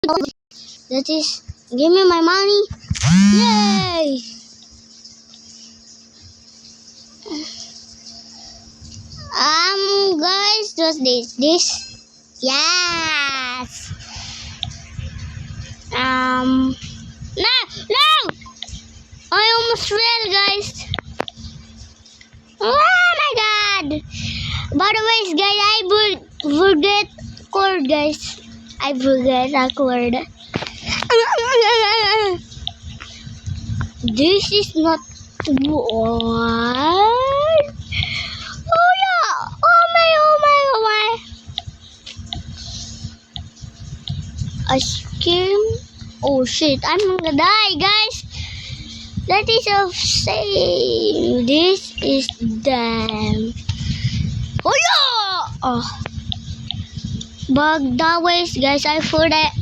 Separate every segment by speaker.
Speaker 1: That is, give me my money. Yay! Guys, what's this? Yes. No, no! I almost fell, guys. Oh my god! By the way, guys, I would forget cord, guys. I forget a cord. This is not what? Oh yeah! Oh my! A skim. Oh shit! I'm gonna die, guys. That is a shame. This is damn. Oh yeah! Oh. But that ways, guys, I forget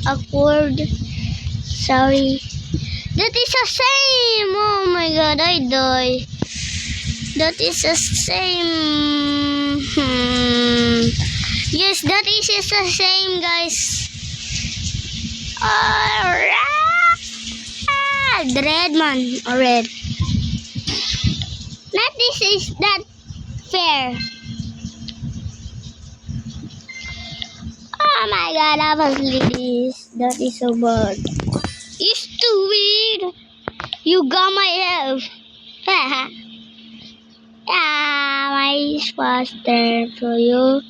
Speaker 1: a word. Sorry. That is a shame. Oh my god, I die. That is a shame. Yes, that is a shame, guys. The red man, or red. Not this is not fair. Oh my god, I was this. That is so bad. It's too weird. You got my help. Ah, my faster for you.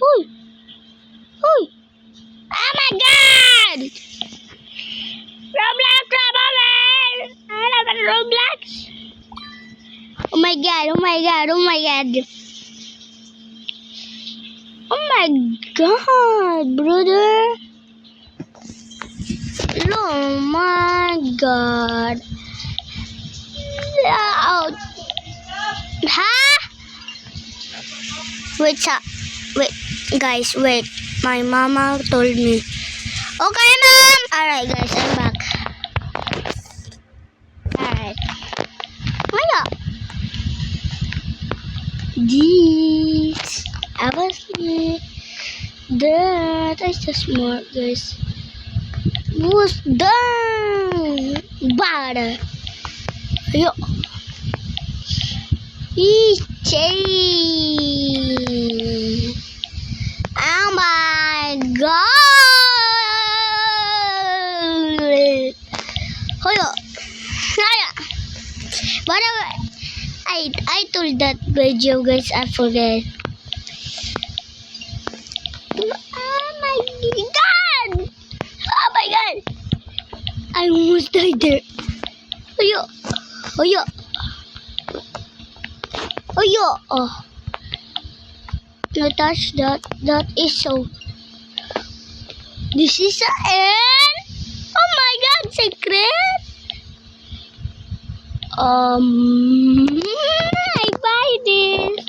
Speaker 1: Oi. Oh my god! Roblox! I love Roblox. Oh my god. Oh my god, brother. Oh my god. Oh. Huh? Wait, guys, wait. My mama told me. Okay, mom. Alright, guys, I'm back. Alright. Hiya. This. I was here. That is just smart, guys. Was done. Bad. Yo. Oh my god. Hiya. By the way, I told that video, guys. I forget. Oh my god! Oh my god! I almost died there. Oh. No touch that. That is so. This is the end. Oh my god, secret. I buy this.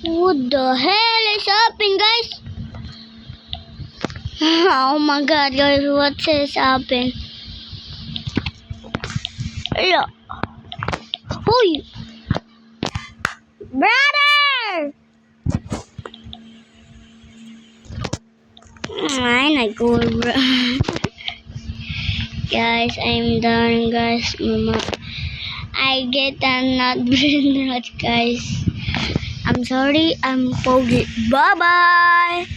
Speaker 1: What the hell is happening, guys? Oh my god, guys, what has happened? Yeah. Hoy! Brother! Ay, nag-go, bro. Guys, I'm done, guys. Mama, I get not brain rot, guys. I'm sorry, I'm foggy. Bye-bye!